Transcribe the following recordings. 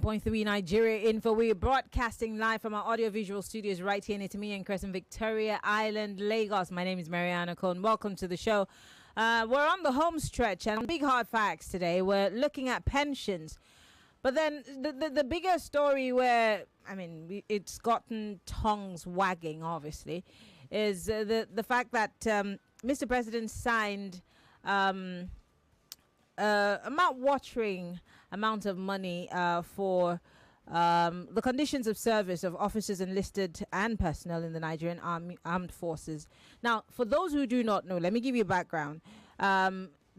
101.3 Nigeria Info. We're broadcasting live from our audiovisual studios right here in Itimi and Crescent, Victoria Island, Lagos. My name is Maryann Okon. Welcome to the show. We're on the home stretch and big hard facts today. We're looking at pensions. But then the bigger story where, it's gotten tongues wagging, obviously, is the fact that Mr. President signed a mouth-watering amount of money for the conditions of service of officers enlisted and personnel in the Nigerian Armed Forces. Now, for those who do not know, let me give you a background.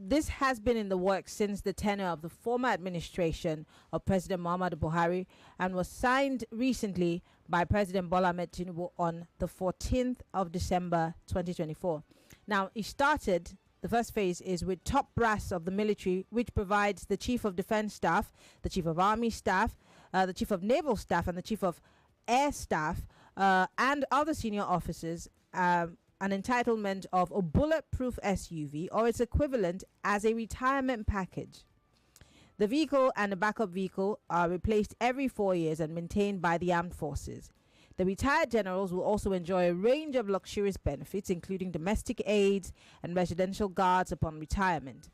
This has been in the works since the tenure of the former administration of President Muhammadu Buhari and was signed recently by President Bola Ahmed Tinubu on the 14th of December 2024. Now, it started. The first phase is with top brass of the military, which provides the Chief of Defense Staff, the Chief of Army Staff, the Chief of Naval Staff, and the Chief of Air Staff, and other senior officers, an entitlement of a bulletproof SUV or its equivalent as a retirement package. The vehicle and the backup vehicle are replaced every 4 years and maintained by the armed forces. The retired generals will also enjoy a range of luxurious benefits, including domestic aids and residential guards upon retirement.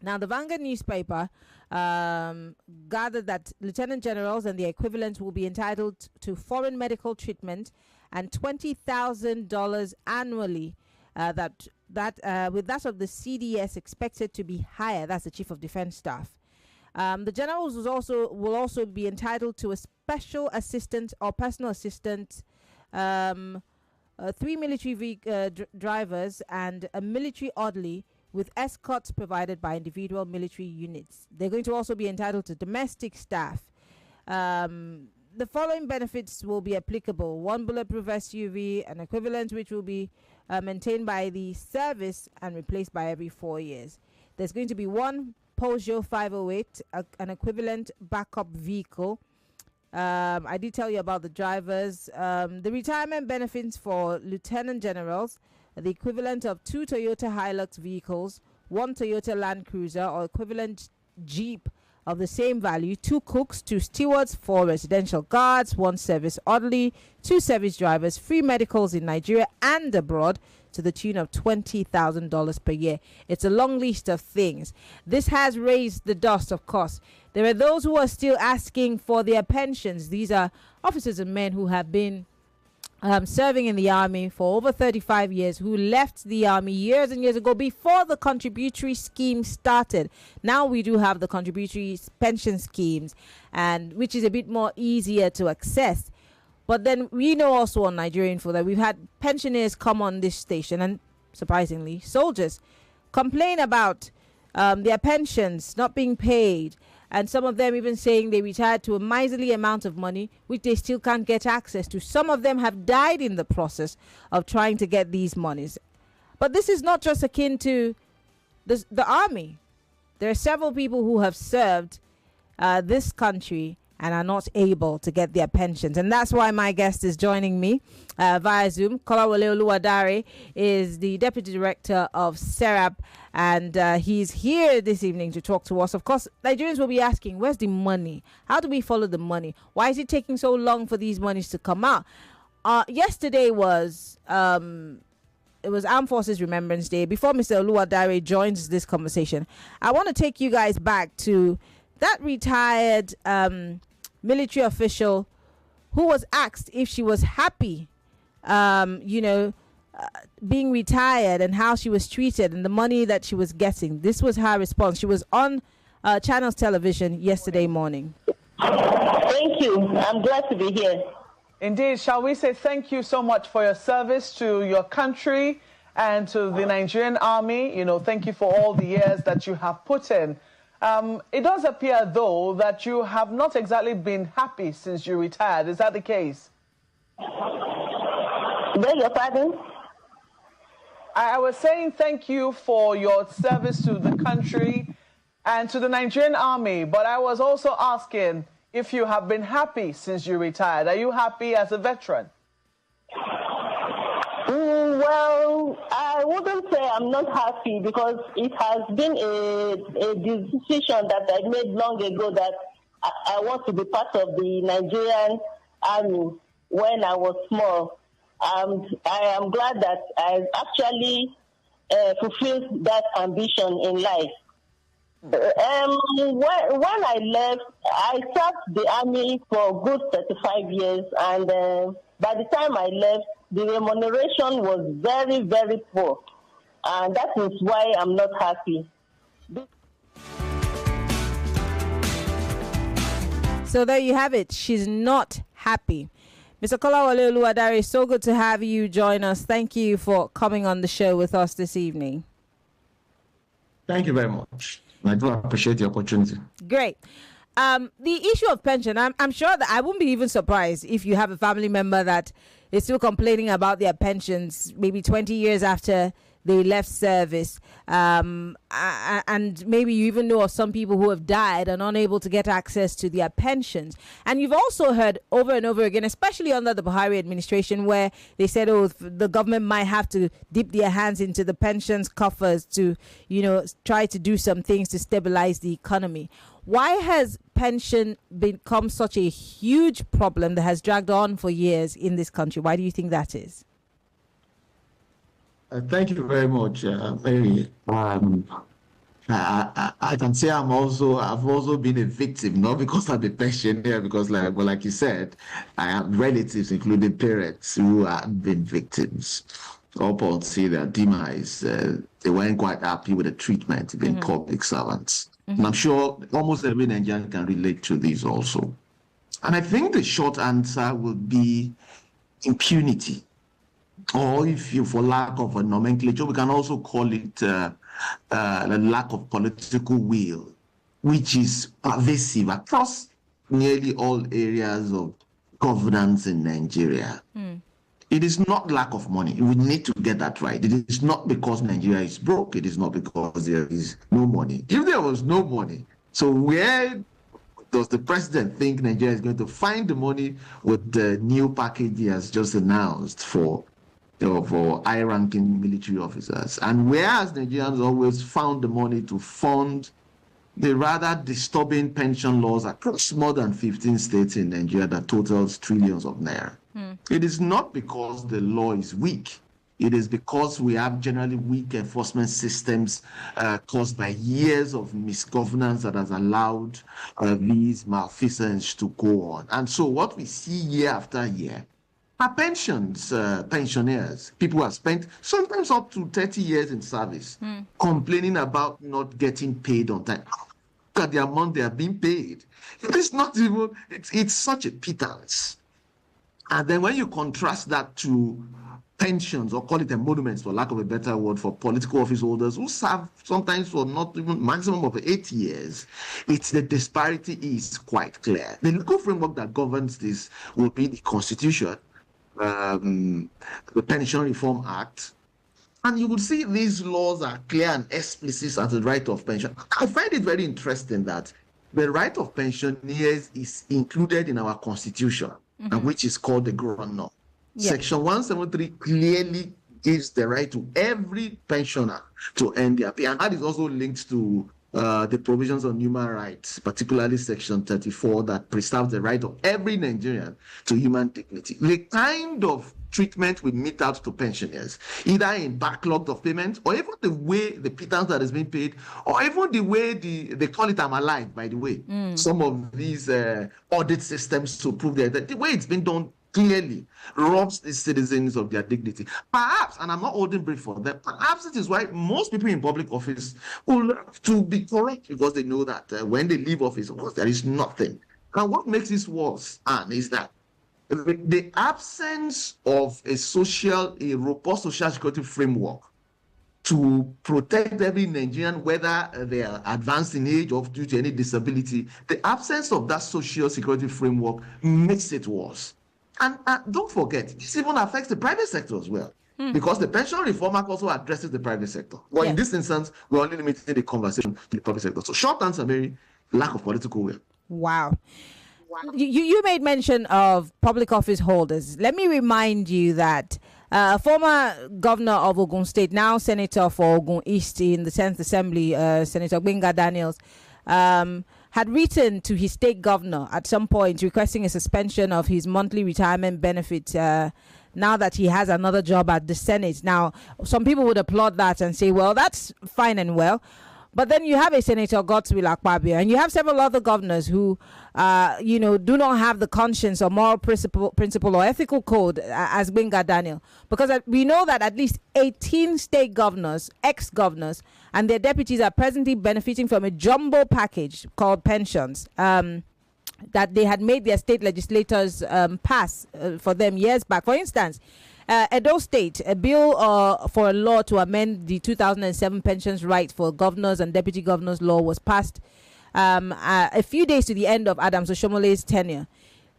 Now, the Vanguard newspaper gathered that lieutenant generals and their equivalents will be entitled to foreign medical treatment and $20,000 annually. With that of the CDS expected to be higher. That's the Chief of Defense Staff. The generals will also be entitled to a special assistant or personal assistant, 3 military drivers, and a military orderly with escorts provided by individual military units. They're going to also be entitled to domestic staff. The following benefits will be applicable: 1 bulletproof SUV, an equivalent which will be maintained by the service and replaced by every 4 years. There's going to be 1 Peugeot 508, an equivalent backup vehicle. I did tell you about the drivers. The retirement benefits for lieutenant generals, the equivalent of 2 Toyota Hilux vehicles, 1 Toyota Land Cruiser or equivalent Jeep of the same value, 2 cooks, 2 stewards, 4 residential guards, 1 service orderly, 2 service drivers, free medicals in Nigeria and abroad to the tune of $20,000 per year. It's a long list of things. This has raised the dust, of course. There are those who are still asking for their pensions. These are officers and men who have been serving in the army for over 35 years, who left the army years and years ago before the contributory scheme started. Now we do have the contributory pension schemes, and which is a bit more easier to access. But then we know also on Nigeria Info that we've had pensioners come on this station and, surprisingly, soldiers complain about their pensions not being paid. And some of them even saying they retired to a miserly amount of money, which they still can't get access to. Some of them have died in the process of trying to get these monies. But this is not just akin to the army. There are several people who have served this country and are not able to get their pensions. And that's why my guest is joining me via Zoom. Kolawole Oluwadare is the Deputy Director of SERAP, and he's here this evening to talk to us. Of course, Nigerians will be asking, where's the money? How do we follow the money? Why is it taking so long for these monies to come out? Yesterday was... it was Armed Forces Remembrance Day. Before Mr. Oluwadare joins this conversation, I want to take you guys back to that retired military official who was asked if she was happy, being retired and how she was treated and the money that she was getting. This was her response. She was on Channels Television yesterday morning. Thank you. I'm glad to be here. Indeed. Shall we say thank you so much for your service to your country and to the Nigerian Army. Thank you for all the years that you have put in. It does appear, though, that you have not exactly been happy since you retired. Is that the case? Beg your pardon? I was saying thank you for your service to the country and to the Nigerian Army, but I was also asking if you have been happy since you retired. Are you happy as a veteran? Well, I wouldn't say I'm not happy because it has been a decision that I made long ago that I want to be part of the Nigerian army when I was small. And I am glad that I actually fulfilled that ambition in life. When I left, I served the army for good 35 years, and by the time I left, the remuneration was very, very poor, and that is why I'm not happy. So there you have it. She's not happy. Mr. Kolawole Oluwadare, so good to have you join us. Thank you for coming on the show with us this evening. Thank you very much. I do appreciate the opportunity. Great. The issue of pension, I'm sure that I wouldn't be even surprised if you have a family member that is still complaining about their pensions maybe 20 years after they left service. And maybe you even know of some people who have died and unable to get access to their pensions. And you've also heard over and over again, especially under the Buhari administration, where they said, oh, the government might have to dip their hands into the pensions coffers to, try to do some things to stabilize the economy. Why has pension become such a huge problem that has dragged on for years in this country? Why do you think that is? Thank you very much, Mary. I can say I've also been a victim, not because I'm a pensioner, because like you said, I have relatives, including parents, who have been victims. Up until their demise, they weren't quite happy with the treatment being public servants. And I'm sure almost every Nigerian can relate to this also. And I think the short answer would be impunity. Or if you, for lack of a nomenclature, we can also call it a lack of political will, which is pervasive across nearly all areas of governance in Nigeria. It is not lack of money. We need to get that right. It is not because Nigeria is broke. It is not because there is no money. If there was no money, so where does the president think Nigeria is going to find the money with the new package he has just announced for high-ranking military officers? And whereas Nigerians always found the money to fund the rather disturbing pension laws across more than 15 states in Nigeria that totals trillions of naira. It is not because the law is weak. It is because we have generally weak enforcement systems caused by years of misgovernance that has allowed these malfeasance to go on. And so what we see year after year are pensioners, people who have spent sometimes up to 30 years in service, complaining about not getting paid on time. Look at the amount they are being paid. It's not even, it's such a pittance. And then when you contrast that to pensions, or call it emoluments for lack of a better word, for political office holders who serve sometimes for not even maximum of 8 years, the disparity is quite clear. The legal framework that governs this will be the Constitution, the Pension Reform Act, and you will see these laws are clear and explicit as the right of pension. I find it very interesting that the right of pensioners is included in our Constitution, and which is called the Ground Law. Yeah. Section 173 clearly gives the right to every pensioner to earn their pay, and that is also linked to the provisions on human rights, particularly Section 34, that preserves the right of every Nigerian to human dignity. The kind of treatment we mete out to pensioners, either in backlog of payments, or even the way the pittance that is being paid, or even the way they call it I'm alive, by the way. Some of these audit systems to prove that the way it's been done clearly robs the citizens of their dignity. Perhaps, and I'm not holding brief for them, perhaps it is why most people in public office will have to be correct, because they know that when they leave office, of course, there is nothing. And what makes this worse, Anne, is that the absence of a robust social security framework to protect every Nigerian, whether they are advanced in age or due to any disability, the absence of that social security framework makes it worse. And don't forget, this even affects the private sector as well, because the Pension Reform Act also addresses the private sector. Well, in this instance, we're only limiting the conversation to the public sector. So short answer, Mary, lack of political will. Wow. You made mention of public office holders. Let me remind you that former governor of Ogun State, now senator for Ogun East in the 10th Assembly, Senator Gbenga Daniels, had written to his state governor at some point requesting a suspension of his monthly retirement benefit now that he has another job at the Senate. Now, some people would applaud that and say, well, that's fine and well. But then you have a Senator Godswill Akpabio, and you have several other governors who, do not have the conscience or moral principle or ethical code as Gbenga Daniel. Because we know that at least 18 state governors, ex-governors, and their deputies are presently benefiting from a jumbo package called pensions that they had made their state legislators pass for them years back. For instance, Edo State, a bill for a law to amend the 2007 pensions right for governors and deputy governors law was passed a few days to the end of Adams Oshomole's tenure.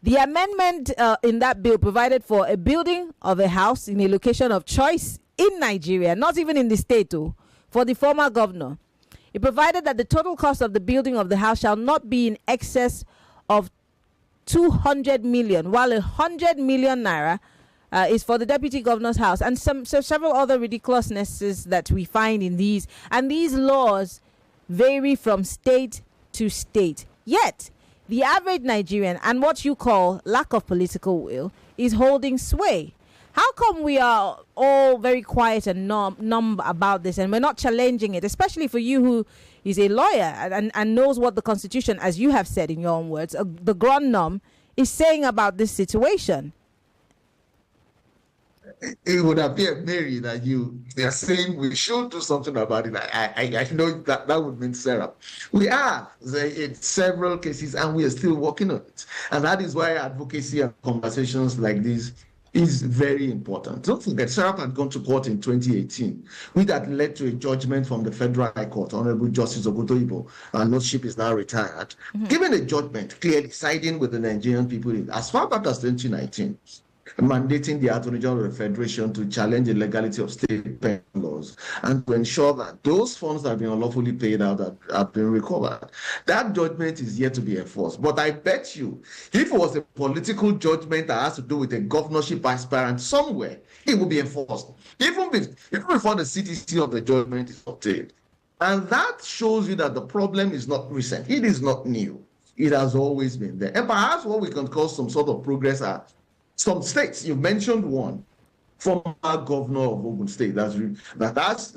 The amendment in that bill provided for a building of a house in a location of choice in Nigeria, not even in the state, for the former governor. It provided that the total cost of the building of the house shall not be in excess of 200 million, while 100 million naira is for the deputy governor's house, and several other ridiculousnesses that we find in these. And these laws vary from state to state. Yet, the average Nigerian and what you call lack of political will is holding sway. How come we are all very quiet and numb about this, and we're not challenging it, especially for you who is a lawyer and knows what the Constitution, as you have said in your own words, the grand norm, is saying about this situation? It would appear, Mary, that you are saying we should do something about it. I know that would mean SERAP. We are in several cases, and we are still working on it. And that is why advocacy and conversations like this is very important. Don't forget, SERAP had gone to court in 2018, which had led to a judgment from the Federal High Court, Honorable Justice Ogutoyibo, and Lordship is now retired, given a judgment clearly siding with the Nigerian people as far back as 2019. Mandating the Attorney General of the Federation to challenge the legality of state pension laws and to ensure that those funds that have been unlawfully paid out have been recovered. That judgment is yet to be enforced. But I bet you, if it was a political judgment that has to do with a governorship aspirant somewhere, it will be enforced, even before the CTC of the judgment is obtained. And that shows you that the problem is not recent. It is not new. It has always been there. And perhaps what we can call some sort of progress are some states. You mentioned one, former governor of Ogun State. That's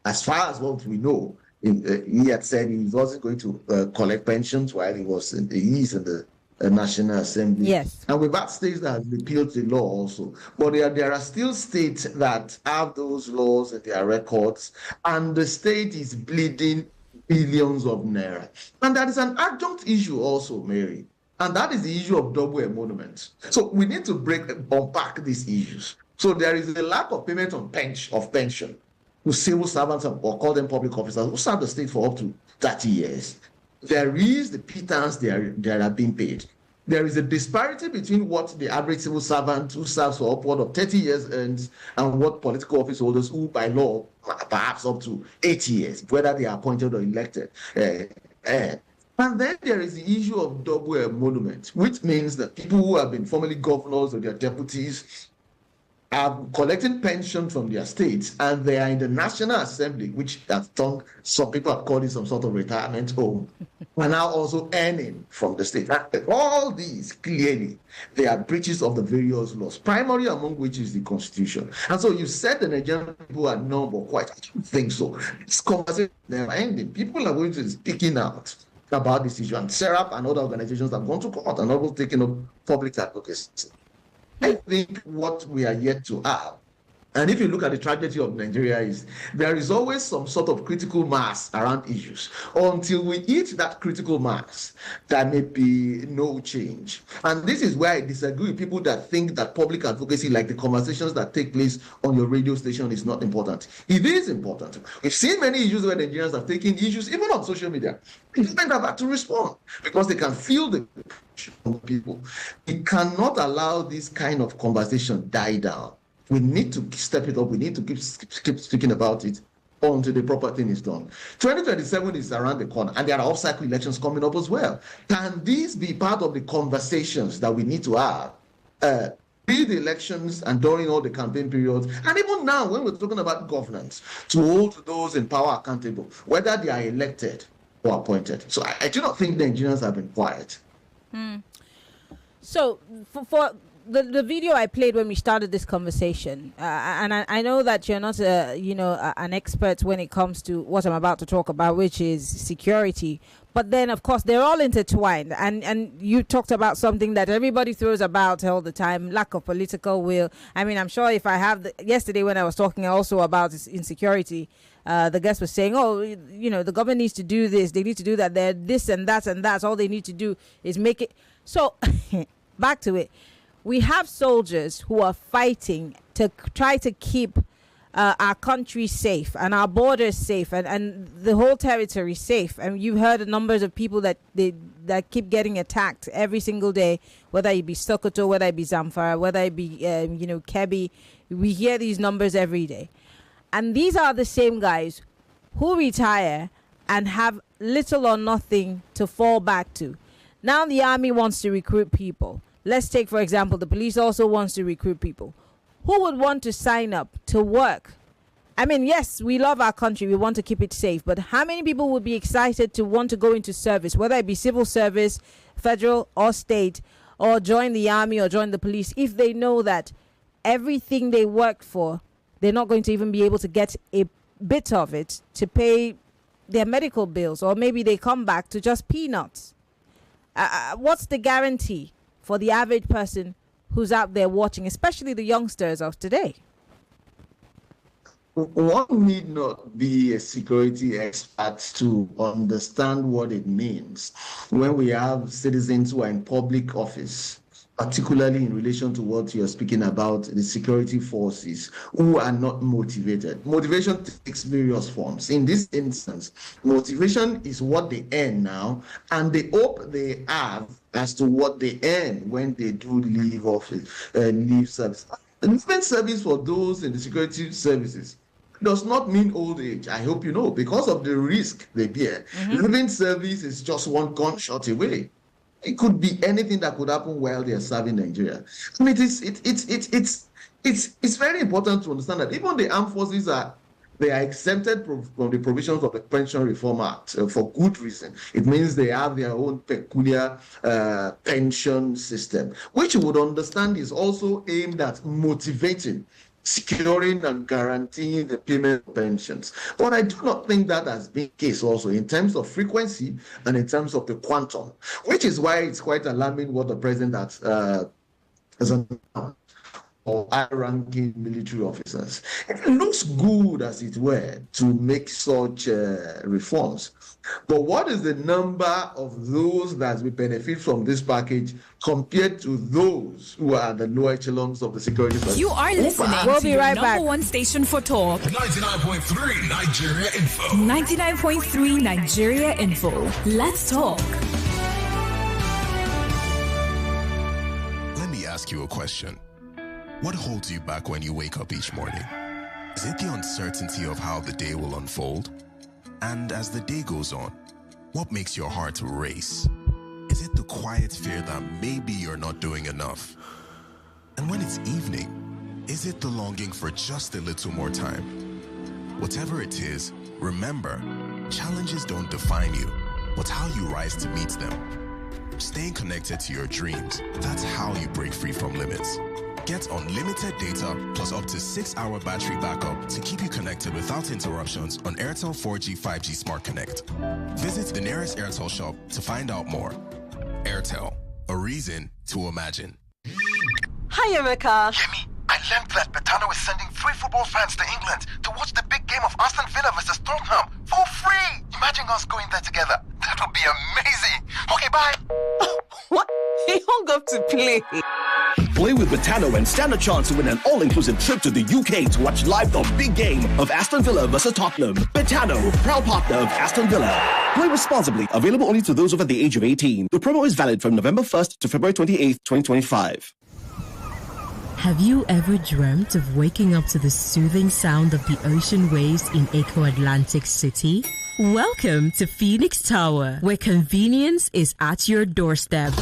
as far as what we know. He had said he wasn't going to collect pensions while he was in the National Assembly. Yes. And we've had states that have repealed the law also. But there are still states that have those laws in their records, and the state is bleeding billions of naira. And that is an adjunct issue also, Mary. And that is the issue of double emolument. So we need to unpack these issues. So there is a lack of payment of pension to civil servants, or call them public officers, who serve the state for up to 30 years. There is the pittance they are being paid. There is a disparity between what the average civil servant who serves for upward of 30 years earns and what political office holders who, by law, perhaps up to 8 years, whether they are appointed or elected, And then there is the issue of double emolument, which means that people who have been formerly governors or their deputies are collecting pension from their states, and they are in the National Assembly, which has done, some people have called it some sort of retirement home, are now also earning from the state. And all these, clearly, they are breaches of the various laws, primary among which is the Constitution. And so you said the Nigerian people are numb or quiet. I don't think so. This conversation is never ending. People are going to be speaking out about this issue, and SERAP and other organizations have gone to court and also taken up public advocacy. I think what we are yet to have, and if you look at the tragedy of Nigeria, is there is always some sort of critical mass around issues. Until we hit that critical mass, there may be no change. And this is where I disagree with people that think that public advocacy, like the conversations that take place on your radio station, is not important. It is important. We've seen many issues where Nigerians have taken issues, even on social media. People have had to respond because they can feel the people. We cannot allow this kind of conversation die down. We need to step it up. We need to keep speaking about it until the proper thing is done. 2027 is around the corner, and there are off-cycle elections coming up as well. Can these be part of the conversations that we need to have pre the elections and during all the campaign periods, and even now when we're talking about governance, to hold those in power accountable, whether they are elected who are appointed. So I do not think the Nigerians have been quiet. So for the video I played when we started this conversation, and I know that you're not an expert when it comes to what I'm about to talk about, which is security. But then, of course, they're all intertwined. And you talked about something that everybody throws about all the time, lack of political will. I mean, I'm sure if I have yesterday when I was talking also about insecurity, the guest was saying, the government needs to do this, they need to do that, they're this and that's all they need to do is make it. So back to it. We have soldiers who are fighting to try to keep our country safe and our borders safe and the whole territory safe. And you've heard the numbers of people that keep getting attacked every single day, whether it be Sokoto, whether it be Zamfara, whether it be Kebbi. We hear these numbers every day. And these are the same guys who retire and have little or nothing to fall back to. Now the army wants to recruit people. Let's take, for example, the police also wants to recruit people. Who would want to sign up to work? I mean, yes, we love our country. We want to keep it safe. But how many people would be excited to want to go into service, whether it be civil service, federal or state, or join the army or join the police, if they know that everything they work for, they're not going to even be able to get a bit of it to pay their medical bills, or maybe they come back to just peanuts? What's the guarantee for the average person who's out there watching, especially the youngsters of today? One need not be a security expert to understand what it means when we have citizens who are in public office, particularly in relation to what you're speaking about, the security forces, who are not motivated. Motivation takes various forms. In this instance, motivation is what they earn now, and the hope they have as to what they earn when they do leave office, leave service. The movement service for those in the security services does not mean old age. I hope you know, because of the risk they bear. Leaving service is just one gunshot away. It could be anything that could happen while they are serving Nigeria. I mean, it's very important to understand that even the armed forces are exempted from the provisions of the Pension Reform Act for good reason. It means they have their own peculiar pension system, which you would understand is also aimed at motivating, securing and guaranteeing the payment of pensions. But I do not think that has been the case also in terms of frequency and in terms of the quantum, which is why it's quite alarming what the president has announced, or high-ranking military officers. It looks good, as it were, to make such reforms. But what is the number of those that will benefit from this package compared to those who are the lower echelons of the security service? You are listening to your number one station for talk. 99.3 Nigeria Info. 99.3 Nigeria Info. Let's talk. Let me ask you a question. What holds you back when you wake up each morning? Is it the uncertainty of how the day will unfold? And as the day goes on, what makes your heart race? Is it the quiet fear that maybe you're not doing enough? And when it's evening, is it the longing for just a little more time? Whatever it is, remember, challenges don't define you, but how you rise to meet them. Staying connected to your dreams, that's how you break free from limits. Get unlimited data plus up to 6-hour battery backup to keep you connected without interruptions on Airtel 4G 5G Smart Connect. Visit the nearest Airtel shop to find out more. Airtel, a reason to imagine. Hi, Erica. Yemi, I learned that Betano is sending 3 football fans to England to watch the big game of Aston Villa versus Tottenham for free. Imagine us going there together. That would be amazing. Okay, bye. What? He hung up to play. Play with Betano and stand a chance to win an all-inclusive trip to the UK to watch live the big game of Aston Villa versus Tottenham. Betano, proud partner of Aston Villa. Play responsibly. Available only to those over the age of 18. The promo is valid from November 1st to February 28th, 2025. Have you ever dreamt of waking up to the soothing sound of the ocean waves in Eco Atlantic City? Welcome to Phoenix Tower, where convenience is at your doorstep.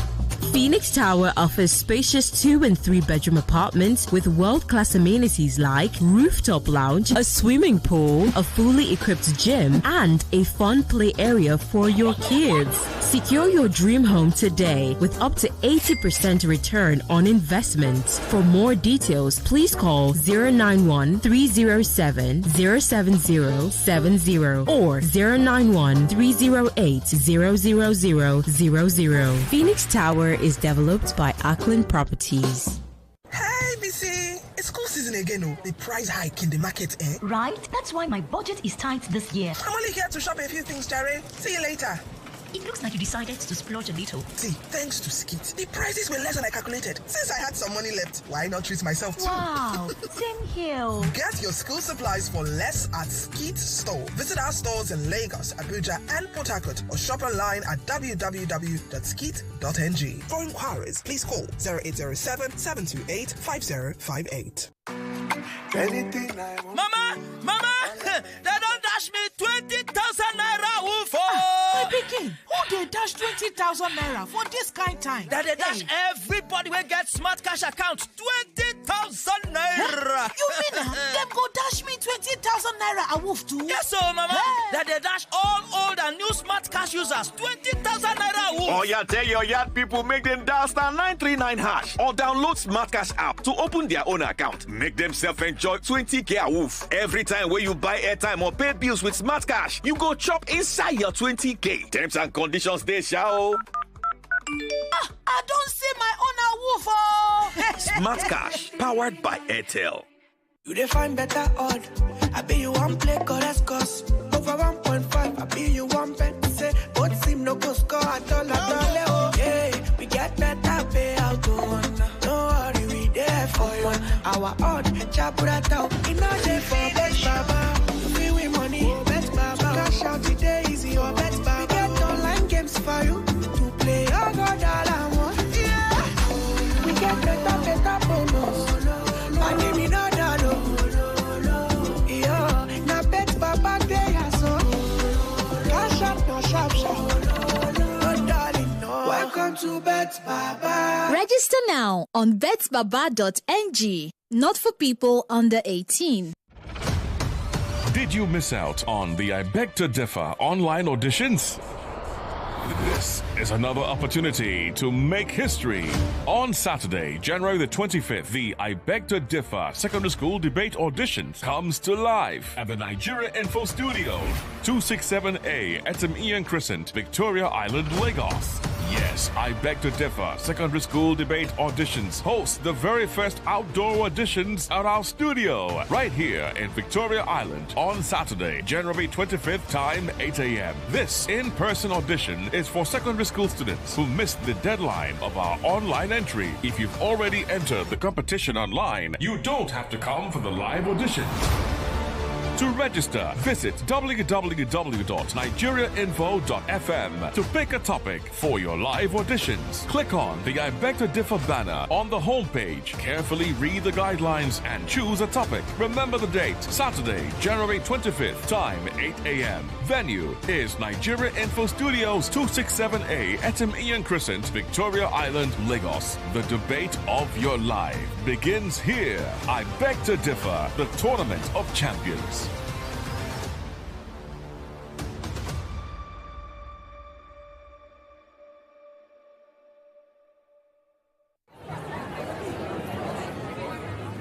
Phoenix Tower offers spacious 2 and 3 bedroom apartments with world-class amenities like rooftop lounge, a swimming pool, a fully equipped gym, and a fun play area for your kids. Secure your dream home today with up to 80% return on investment. For more details, please call 091-307-07070 or 091-308-00000. Phoenix Tower is developed by Accrued Properties. Hey, BC! It's school season again, oh. The price hike in the market, eh? Right? That's why my budget is tight this year. I'm only here to shop a few things, Jerry. See you later. It looks like you decided to splurge a little. See, thanks to Skit, the prices were less than I calculated. Since I had some money left, why not treat myself too? Wow, same here. Get your school supplies for less at Skit Store. Visit our stores in Lagos, Abuja, and Port Harcourt, or shop online at www.skit.ng. For inquiries, please call 0807-728-5058. Mama! They don't dash me 20,000 naira woof. My pikin, who they dash 20,000 naira for this kind time? That they dash everybody will get smart cash account 20,000 naira. You mean them go dash me 20,000 naira a woof too? Yes, so mama. That they dash all old and new smart cash users 20,000 naira a woof. Oh yeah, tell your yard people make them dial *939# or download Smart Cash app to open their own account. Make themselves enjoy 20k a woof. Every time when you buy airtime or pay bills with Smart Cash, you go chop inside your 20k. Terms and conditions they shall. I don't see my own a woof. Oh. Smart Cash, powered by Airtel. You define better odd. I be you one play cause over 1.5. I be you one bet. Say both seem no go score at all. Oh yeah, we get better payout. No worry, we there for you. Our odd chaburata. In a day for bet baba. Free we money, bet baba. Cash out today easy or bet baba. We get online games for you to play. Oh God, yeah. We get better bonus. My name is not Welcome to Bet Baba. Register now on betbaba.ng. Not for people under 18. Did you miss out on the I Beg to Differ online auditions? This is another opportunity to make history. On Saturday, January the 25th, the I Beg to Differ Secondary School Debate Auditions comes to life at the Nigeria Info Studio, 267A Etim Ian Crescent, Victoria Island, Lagos. Yes, I Beg to Differ Secondary School Debate Auditions hosts the very first outdoor auditions at our studio, right here in Victoria Island on Saturday, January 25th, time 8 a.m. This in-person audition is for secondary school students who missed the deadline of our online entry. If you've already entered the competition online, you don't have to come for the live audition. To register, visit www.nigeriainfo.fm to pick a topic for your live auditions. Click on the I Beg to Differ banner on the homepage. Carefully read the guidelines and choose a topic. Remember the date, Saturday, January 25th, time 8 a.m. Venue is Nigeria Info Studios, 267A Etim Ian Crescent, Victoria Island, Lagos. The debate of your life begins here. I Beg to Differ, the Tournament of Champions.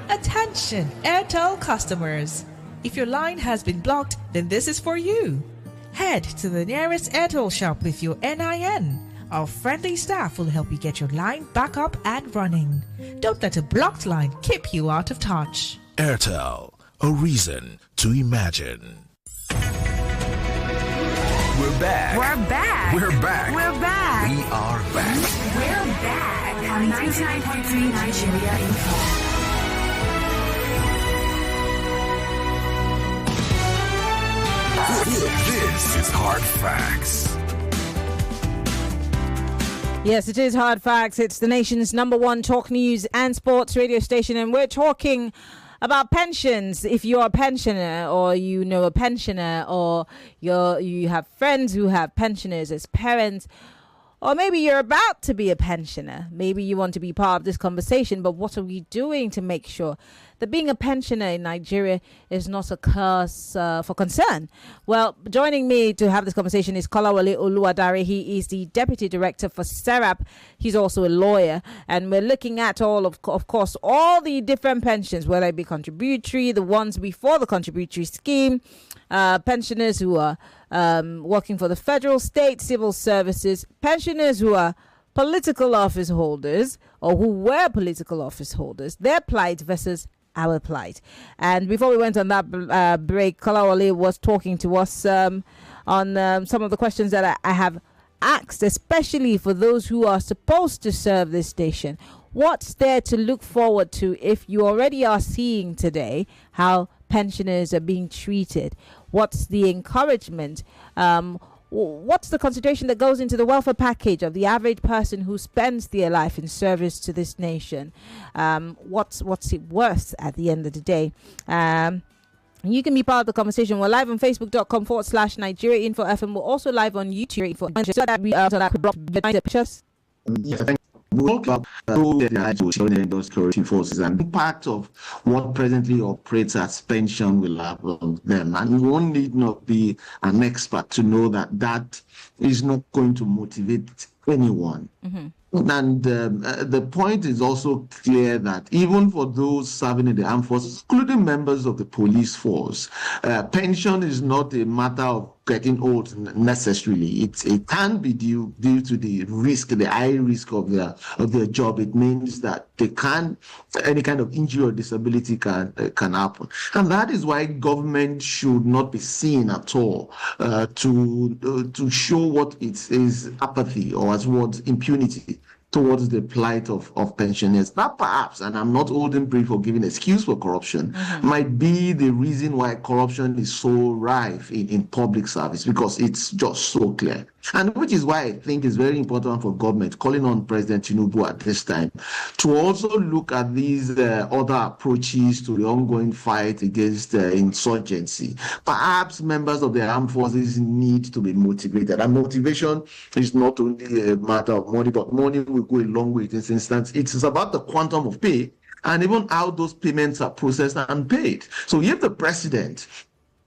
Attention, Airtel customers. If your line has been blocked, then this is for you. Head to the nearest Airtel shop with your NIN. Our friendly staff will help you get your line back up and running. Don't let a blocked line keep you out of touch. Airtel, a reason to imagine. We're back. We're back. We're back. We're back. We are back. We're back. 99.3 Nigeria Info. This is Hard Facts. Yes, it is Hard Facts. It's the nation's #1 talk news and sports radio station, and we're talking about pensions. If you're a pensioner, or you know a pensioner, or you have friends who have pensioners as parents, Or maybe you're about to be a pensioner. Maybe you want to be part of this conversation, but what are we doing to make sure that being a pensioner in Nigeria is not a cause for concern? Well, joining me to have this conversation is Kolawole Oluwadare. He is the Deputy Director for SERAP. He's also a lawyer. And we're looking at of course, all the different pensions, whether it be contributory, the ones before the contributory scheme, pensioners who are working for the federal, state, civil services, pensioners who are political office holders or who were political office holders, their plight versus our plight. And before we went on that break, Kolawole was talking to us on some of the questions that I have asked, especially for those who are supposed to serve this station. What's there to look forward to if you already are seeing today how pensioners are being treated? What's the encouragement? What's the consideration that goes into the welfare package of the average person who spends their life in service to this nation? What's it worth at the end of the day? You can be part of the conversation. We're live on facebook.com/Nigeria Info FM. We're also live on YouTube. Yes, I think we'll talk about those security forces and the impact of what presently operates as pension will have on them. And you won't need not be an expert to know that that is not going to motivate anyone. Mm-hmm. And the point is also clear that even for those serving in the armed forces, including members of the police force, pension is not a matter of getting old necessarily. It can be due to the risk, the high risk of their job. It means that any kind of injury or disability can happen, and that is why government should not be seen at all to show what it is apathy or as what impunity towards the plight of pensioners. That perhaps, and I'm not holding brief or giving excuse for corruption, might be the reason why corruption is so rife in public service, because it's just so clear. And which is why I think it's very important for government, calling on President Tinubu at this time, to also look at these other approaches to the ongoing fight against insurgency. Perhaps members of the armed forces need to be motivated. And motivation is not only a matter of money, but money will go a long way in this instance. It is about the quantum of pay and even how those payments are processed and paid. So if the president,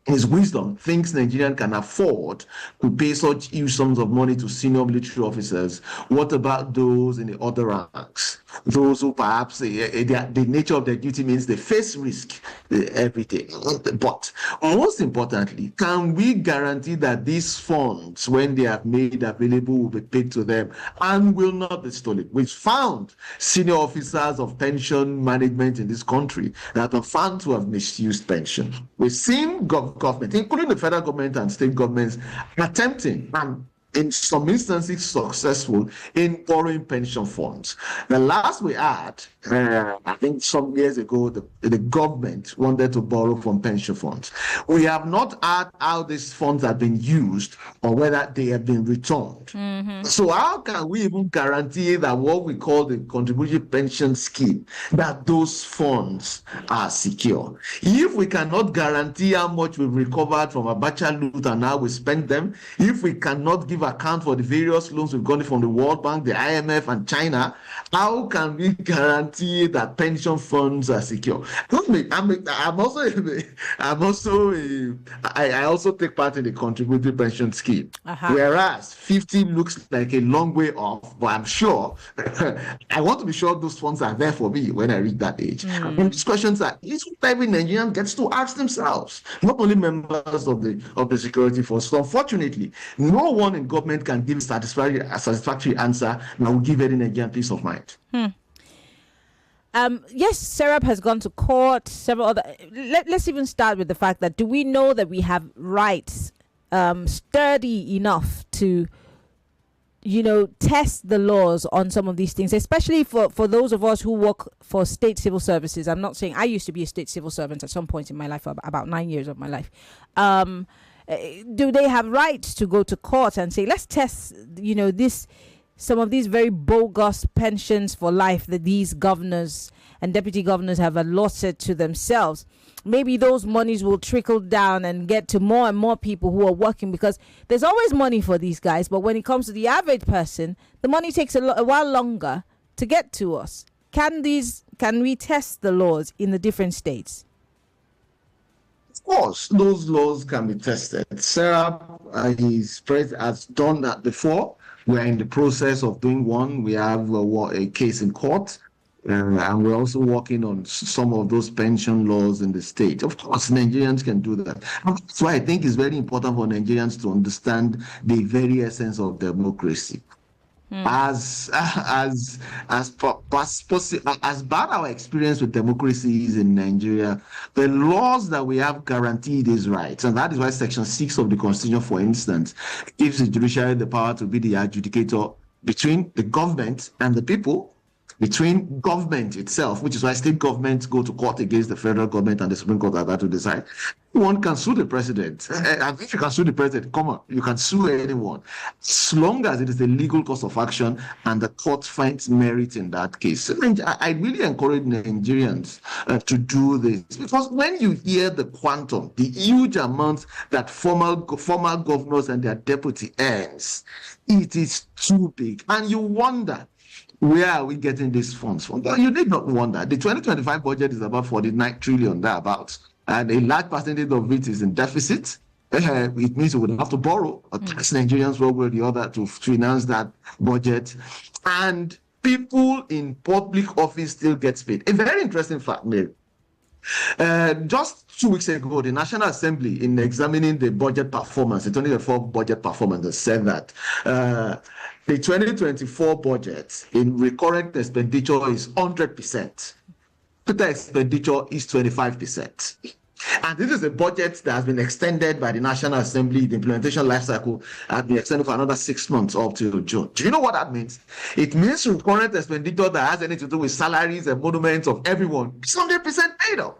his wisdom, thinks Nigerian can afford to pay such huge sums of money to senior military officers, what about those in the other ranks? Those who perhaps the nature of their duty means they face risk every day. But most importantly, can we guarantee that these funds, when they are made available, will be paid to them and will not be stolen? We've found senior officers of pension management in this country that are found to have misused pension. We've seen government, including the federal government and state governments, attempting and in some instances successful in borrowing pension funds. The last we had, I think some years ago, the government wanted to borrow from pension funds. We have not had how these funds have been used or whether they have been returned. Mm-hmm. So how can we even guarantee that what we call the contributory pension scheme, that those funds are secure? If we cannot guarantee how much we've recovered from Abacha loot and how we spend them, if we cannot give account for the various loans we've gotten from the World Bank, the IMF, and China, how can we guarantee that pension funds are secure? I also take part in the contributory pension scheme. Whereas 50 looks like a long way off, but I'm sure I want to be sure those funds are there for me when I reach that age. And these questions are every Nigerian gets to ask themselves, not only members of the security force. So unfortunately, no one in government can give a satisfactory answer that will give any Nigerian peace of mind. Yes, SERAP has gone to court. Several other. Let's even start with the fact that do we know that we have rights sturdy enough to, test the laws on some of these things, especially for those of us who work for state civil services. I'm not saying I used to be a state civil servant at some point in my life, for about 9 years of my life. Do they have rights to go to court and say, let's test, this some of these very bogus pensions for life that these governors and deputy governors have allotted to themselves, maybe those monies will trickle down and get to more and more people who are working, because there's always money for these guys, but when it comes to the average person, the money takes a while longer to get to us. Can we test the laws in the different states? Of course, those laws can be tested. SERAP has done that before. We're in the process of doing one. We have a case in court, and we're also working on some of those pension laws in the state. Of course, Nigerians can do that. And that's why I think it's very important for Nigerians to understand the very essence of democracy. As bad our experience with democracy is in Nigeria, the laws that we have guarantee these rights, and that is why Section 6 of the Constitution, for instance, gives the judiciary the power to be the adjudicator between the government and the people, between government itself, which is why state governments go to court against the federal government, and the Supreme Court has that to decide. One can sue the president. And if you can sue the president, come on, you can sue anyone, as long as it is a legal course of action and the court finds merit in that case. I really encourage Nigerians to do this, because when you hear the quantum, the huge amount that former governors and their deputy earns, it is too big, and you wonder, where are we getting these funds from? You need not wonder. The 2025 budget is about 49 trillion thereabouts, and a large percentage of it is in deficit. It means we would have to borrow or tax Nigerians one way or the other to finance that budget. And people in public office still get paid. A very interesting fact, Mary. Just 2 weeks ago, the National Assembly, in examining the budget performance, the 2024 budget performance, has said that the 2024 budget in recurrent expenditure is 100%. Total expenditure is 25%. And this is a budget that has been extended by the National Assembly. The implementation life cycle has been extended for another 6 months up to June. Do you know what that means? It means recurrent expenditure that has anything to do with salaries and emoluments of everyone is 100% paid up.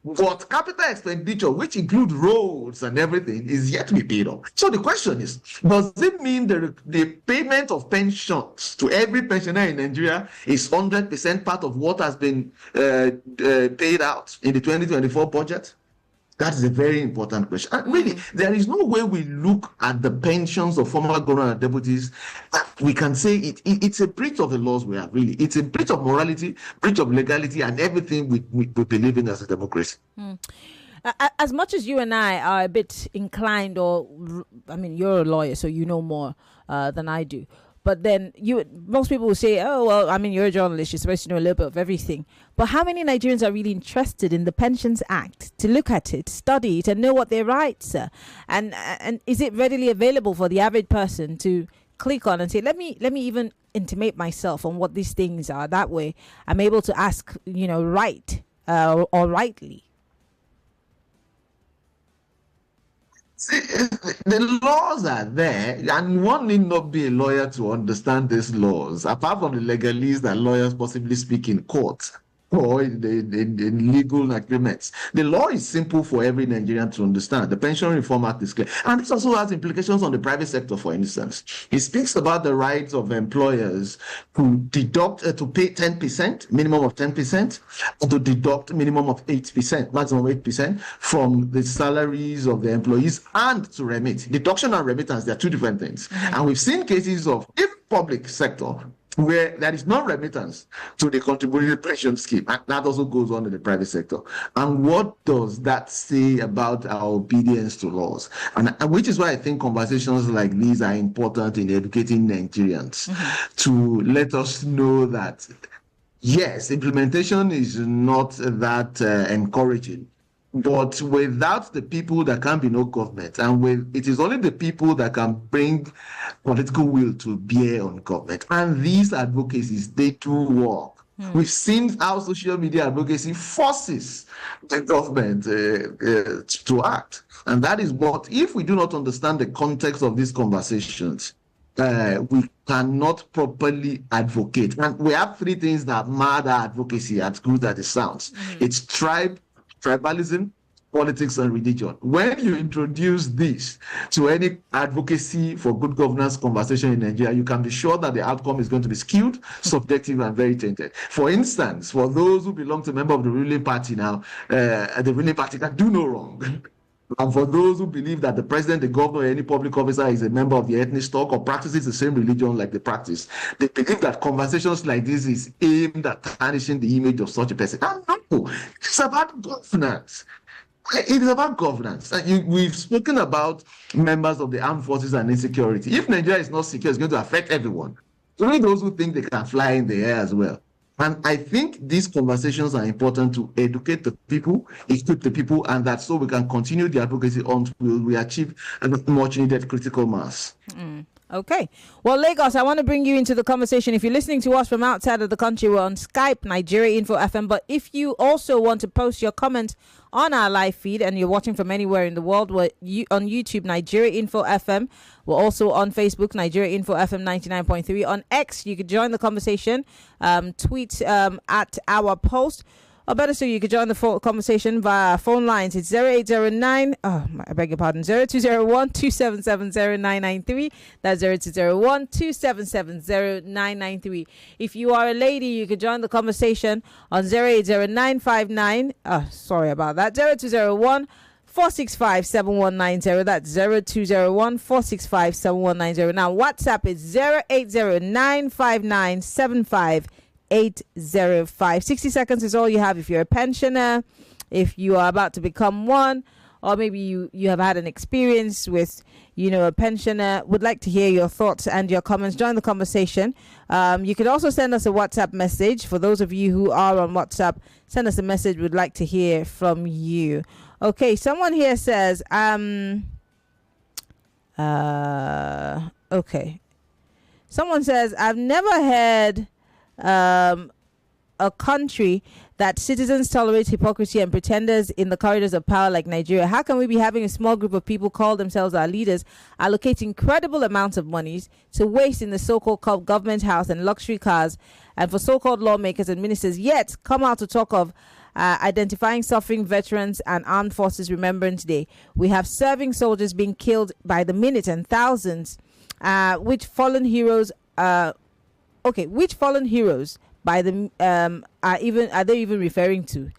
But capital expenditure, which includes roads and everything, is yet to be paid off. So the question is, does it mean the payment of pensions to every pensioner in Nigeria is 100% part of what has been paid out in the 2024 budget? That is a very important question. And really, there is no way we look at the pensions of former governors and deputies that we can say it's a breach of the laws we have, really. It's a breach of morality, breach of legality, and everything we believe in as a democracy. As much as you and I are a bit inclined, you're a lawyer, so you know more than I do. But then most people will say, oh, well, you're a journalist, you're supposed to know a little bit of everything. But how many Nigerians are really interested in the Pensions Act, to look at it, study it, and know what their rights are? And is it readily available for the average person to click on and say, let me even intimate myself on what these things are? That way I'm able to ask, right or rightly. See, the laws are there, and one need not be a lawyer to understand these laws, apart from the legalese that lawyers possibly speak in court or in legal agreements. The law is simple for every Nigerian to understand. The Pension Reform Act is clear. And this also has implications on the private sector, for instance. It speaks about the rights of employers to deduct, to pay 10%, minimum of 10%, and to deduct minimum of 8%, maximum 8% from the salaries of the employees, and to remit. Deduction and remittance, they are two different things. And we've seen cases of, if public sector, where there is no remittance to the contributory pension scheme, and that also goes on in the private sector. And what does that say about our obedience to laws? And which is why I think conversations like these are important in educating Nigerians to let us know that, yes, implementation is not that encouraging. But without the people, there can be no government. And it is only the people that can bring political will to bear on government. And these advocacies, they do work. We've seen how social media advocacy forces the government to act. And that is what, if we do not understand the context of these conversations, we cannot properly advocate. And we have three things that murder advocacy, as good as it sounds. It's tribalism, politics and religion. When you introduce this to any advocacy for good governance conversation in Nigeria, you can be sure that the outcome is going to be skewed, subjective, and very tainted. For instance, for those who belong to a member of the ruling party now, the ruling party can do no wrong. And for those who believe that the president, the governor, or any public officer is a member of the ethnic stock or practices the same religion like they practice, they believe that conversations like this is aimed at tarnishing the image of such a person. No, it's about governance. It is about governance. We've spoken about members of the armed forces and insecurity. If Nigeria is not secure, it's going to affect everyone. Only those who think they can fly in the air as well. And I think these conversations are important to educate the people, equip the people, and that so we can continue the advocacy until we achieve a much needed critical mass. Okay. Well, Lagos, I want to bring you into the conversation. If you're listening to us from outside of the country, we're on Skype, Nigeria Info FM. But if you also want to post your comments on our live feed and you're watching from anywhere in the world, we're on YouTube, Nigeria Info FM. We're also on Facebook, Nigeria Info FM 99.3. On X, you could join the conversation. Tweet at our post. Or better still, you could join the conversation via phone lines. It's 0809, I beg your pardon, 0201-277-0993. That's 0201-277-0993. If you are a lady, you could join the conversation on 080959, sorry about that, 0201-465-7190. That's 0201-465-7190. Now, WhatsApp is 08095975. 805. 60 seconds is all you have if you're a pensioner, if you are about to become one, or maybe you have had an experience with, a pensioner. Would like to hear your thoughts and your comments. Join the conversation. You could also send us a WhatsApp message. For those of you who are on WhatsApp, send us a message. We'd like to hear from you. Okay, someone here says, okay. Someone says, I've never heard a country that citizens tolerate hypocrisy and pretenders in the corridors of power like Nigeria. How can we be having a small group of people call themselves our leaders, allocate incredible amounts of monies to waste in the so-called government house and luxury cars, and for so-called lawmakers and ministers, yet come out to talk of identifying suffering veterans and armed forces Remembrance Day? We have serving soldiers being killed by the minute and thousands, which fallen heroes which fallen heroes by the are they even referring to?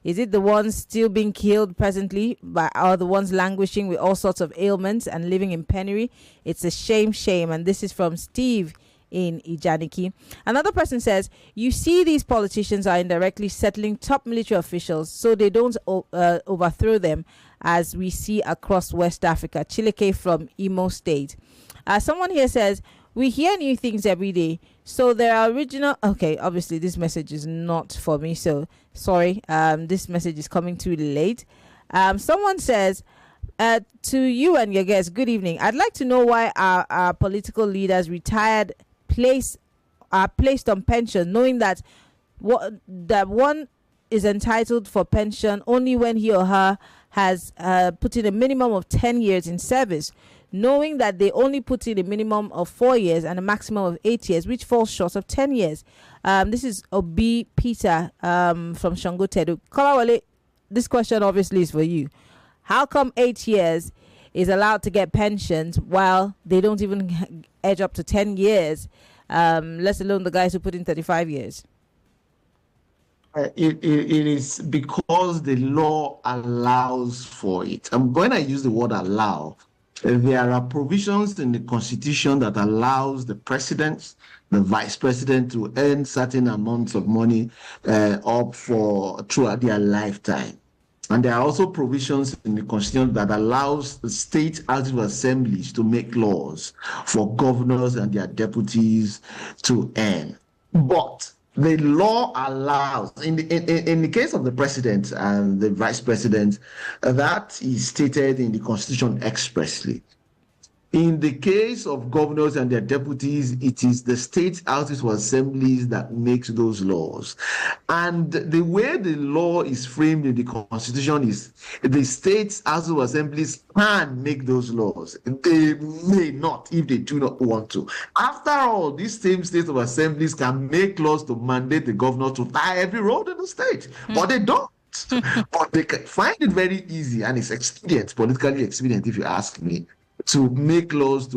Is it the ones still being killed presently, or the ones languishing with all sorts of ailments and living in penury? It's a shame. And this is from Steve in Ijaniki. Another person says, you see, these politicians are indirectly settling top military officials so they don't overthrow them, as we see across West Africa. Chileke from Imo State. Someone here says, we hear new things every day. So there are original... Okay, obviously this message is not for me, so sorry. This message is coming too late. Someone says, to you and your guests, good evening. I'd like to know why our political leaders are placed on pension, knowing that one is entitled for pension only when he or her has put in a minimum of 10 years in service, knowing that they only put in a minimum of 4 years and a maximum of 8 years, which falls short of 10 years. This is Obi Peter from Shangotedu. Kolawole, this question obviously is for you. How come 8 years is allowed to get pensions while they don't even edge up to 10 years, let alone the guys who put in 35 years? It is because the law allows for it. And when I use the word allow, there are provisions in the Constitution that allows the president, the vice president to earn certain amounts of money throughout their lifetime. And there are also provisions in the Constitution that allows the state House of Assemblies to make laws for governors and their deputies to earn. But the law allows, in the case of the president and the vice president, that is stated in the Constitution expressly. In the case of governors and their deputies, it is the state houses of assemblies that makes those laws. And the way the law is framed in the Constitution is the state houses of assemblies can make those laws. They may not if they do not want to. After all, these same states of assemblies can make laws to mandate the governor to tie every road in the state, but they don't. But they find it very easy, and it's expedient, politically expedient, if you ask me, to make laws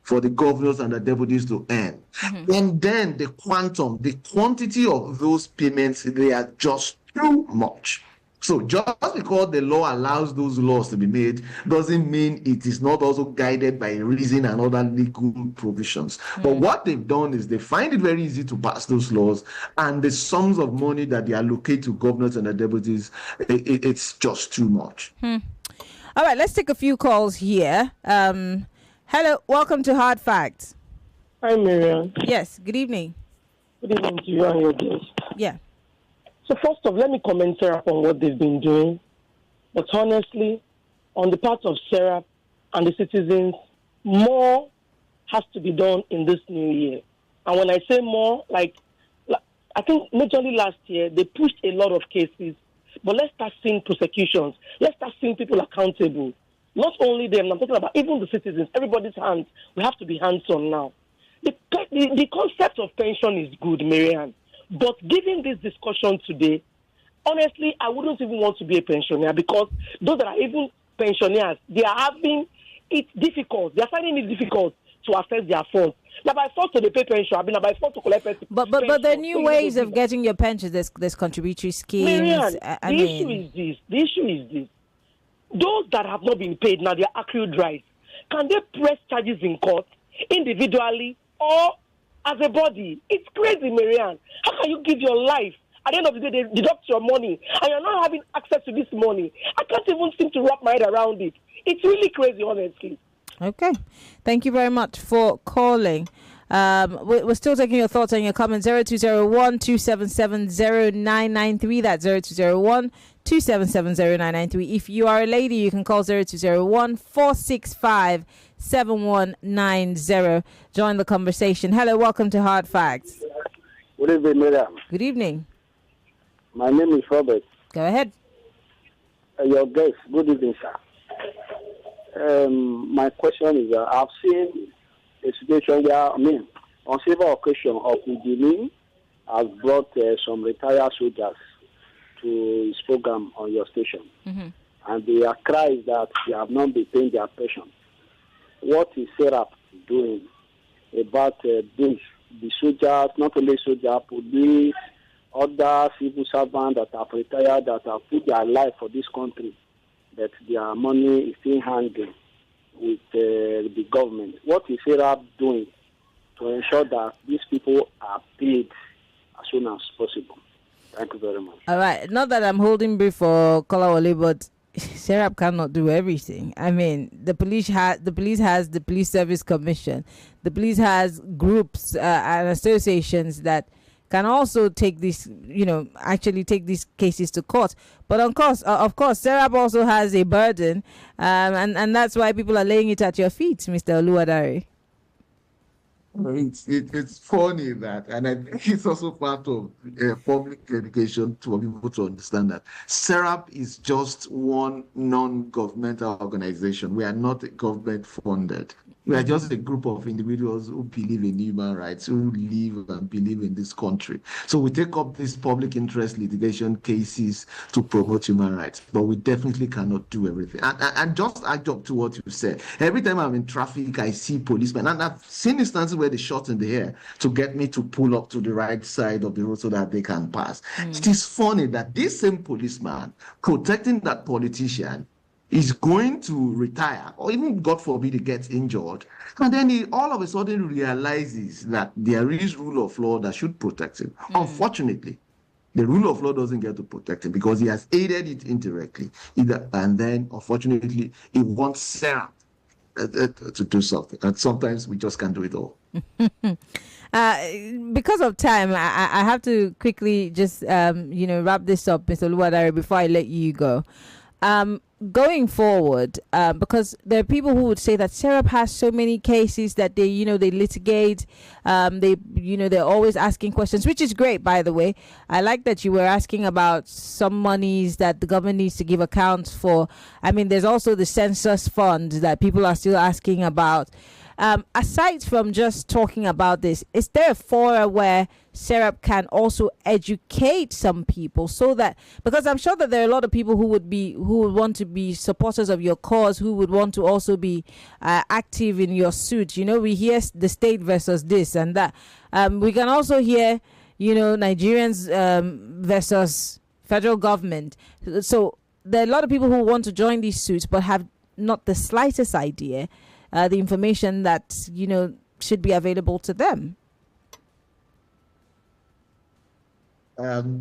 for the governors and the deputies to earn. And then the quantity of those payments, they are just too much. So just because the law allows those laws to be made doesn't mean it is not also guided by reason and other legal provisions. But what they've done is they find it very easy to pass those laws, and the sums of money that they allocate to governors and the deputies, it's just too much. All right, let's take a few calls here. Hello, welcome to Hard Facts. Hi, Maryann. Yes, good evening. Good evening to you and your guest. Yeah. So first off, let me comment SERAP on what they've been doing. But honestly, on the part of SERAP and the citizens, more has to be done in this new year. And when I say more, like I think majorly last year, they pushed a lot of cases. But let's start seeing prosecutions. Let's start seeing people accountable. Not only them, I'm talking about even the citizens, everybody's hands. We have to be hands-on now. The concept of pension is good, Maryann. But given this discussion today, honestly, I wouldn't even want to be a pensioner, because those that are even pensioners, they are having it difficult. They are finding it difficult to access their funds. Now, by force to pay pension, by force to collect pension. But there are new ways of getting your pension. There's contributory schemes. Maryann, the issue is this. Those that have not been paid now, they are accrued rights. Can they press charges in court individually or as a body? It's crazy, Maryann. How can you give your life? At the end of the day, they deduct your money, and you're not having access to this money. I can't even seem to wrap my head around it. It's really crazy, honestly. Okay. Thank you very much for calling. We're still taking your thoughts and your comments. 0201-277-0993. That's 0201-277-0993. If you are a lady, you can call 0201-465-7190. Join the conversation. Hello, welcome to Hard Facts. Good evening, Maryann. Good evening. My name is Robert. Go ahead. Your guest, good evening, sir. My question is, I've seen a situation where, on several occasions, Okudini has brought some retired soldiers to his program on your station. And their cry is that they have not been paying their pension. What is SERAP doing about this? The soldiers, not only soldiers, police, other civil servants that have retired, that have put their life for this country, that their money is still hanging with the government. What is SERAP doing to ensure that these people are paid as soon as possible? Thank you very much. All right. Not that I'm holding brief for Kolawole, but SERAP cannot do everything. I mean, the police has the Police Service Commission. The police has groups and associations that can also take this, actually take these cases to court. But of course, SERAP also has a burden, and that's why people are laying it at your feet, Mr. Oluwadare. It's funny that, and I think it's also part of public education for people to understand that SERAP is just one non-governmental organization. We are not government funded. We are just a group of individuals who believe in human rights, who live and believe in this country. So we take up these public interest litigation cases to promote human rights, but we definitely cannot do everything. And just add up to what you said. Every time I'm in traffic, I see policemen, and I've seen instances where they shot in the air to get me to pull up to the right side of the road so that they can pass. It is funny that this same policeman protecting that politician is going to retire, or even, God forbid, he gets injured, and then he all of a sudden realizes that there is rule of law that should protect him. Unfortunately, the rule of law doesn't get to protect him because he has aided it indirectly. And then, unfortunately, he wants SERAP to do something. And sometimes we just can't do it all. Because of time, I have to quickly just, wrap this up, Mr. Oluwadare, before I let you go. Going forward, because there are people who would say that SERAP has so many cases that they litigate, they're always asking questions, which is great, by the way. I like that you were asking about some monies that the government needs to give accounts for. I mean, there's also the census fund that people are still asking about. aside from just talking about this, is there a forum where SERAP can also educate some people so that, because I'm sure that there are a lot of people who would want to be supporters of your cause, who would want to also be active in your suit. You know, we hear the state versus this and that. We can also hear, you know, Nigerians versus federal government. So there are a lot of people who want to join these suits but have not the slightest idea the information that, you know, should be available to them.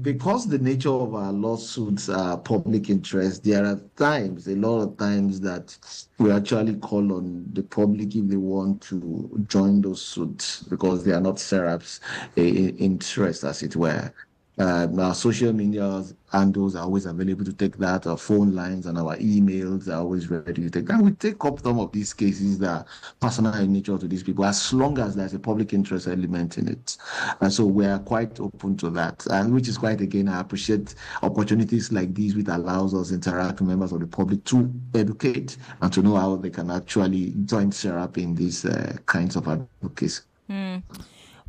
Because the nature of our lawsuits are public interest, there are times, a lot of times, that we actually call on the public if they want to join those suits because they are not SERAP's interest, as it were. Our social media handles are always available to take that. Our phone lines and our emails are always ready to take that. We take up some of these cases that are personal in nature to these people, as long as there's a public interest element in it. And so we are quite open to that. And which is quite, again, I appreciate opportunities like these, which allows us to interact with members of the public to educate and to know how they can actually join SERAP in these kinds of advocacy.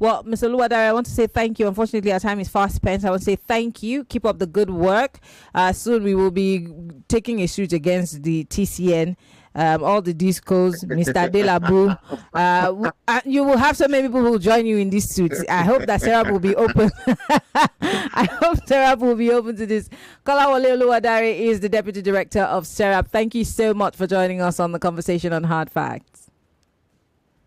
Well, Mr. Oluwadare, I want to say thank you. Unfortunately, our time is fast spent. I want to say thank you. Keep up the good work. Soon we will be taking a suit against the TCN, all the discos, Mr. Delabu. You will have so many people who will join you in these suits. I hope that SERAP will be open. I hope SERAP will be open to this. Kolawole Oluwadare is the Deputy Director of SERAP. Thank you so much for joining us on the conversation on Hard Facts.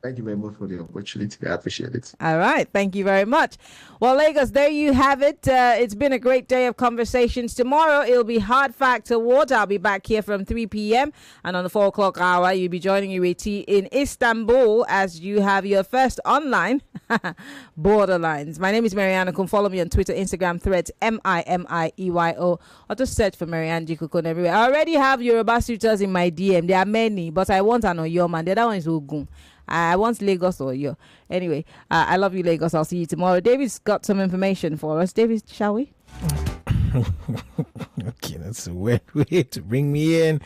Thank you very much for the opportunity. I appreciate it. All right. Thank you very much. Well, Lagos, there you have it. It's been a great day of conversations. Tomorrow, it'll be Hard Facts Awards. I'll be back here from 3 p.m. And on the 4 o'clock hour, you'll be joining UAT in Istanbul as you have your first online Borderlines. My name is Maryann Okon. Follow me on Twitter, Instagram, Threads, MIMIEYO. Or just search for Maryann Okon everywhere. I already have Yoruba suitors in my DM. There are many, but I want an Oyo man. The other one is Ogun. I want Lagos or you. Anyway, I love you, Lagos. I'll see you tomorrow. David's got some information for us. David, shall we? Okay, that's a weird way to bring me in.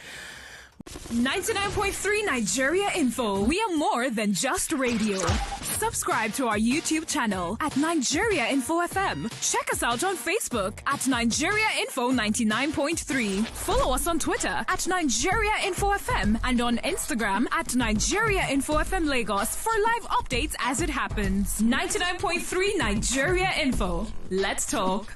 99.3 Nigeria Info. We are more than just radio. Subscribe to our YouTube channel at Nigeria Info FM. Check us out on Facebook at Nigeria Info 99.3. Follow us on Twitter at Nigeria Info FM and on Instagram at Nigeria Info FM Lagos for live updates as it happens. 99.3 Nigeria Info. Let's talk.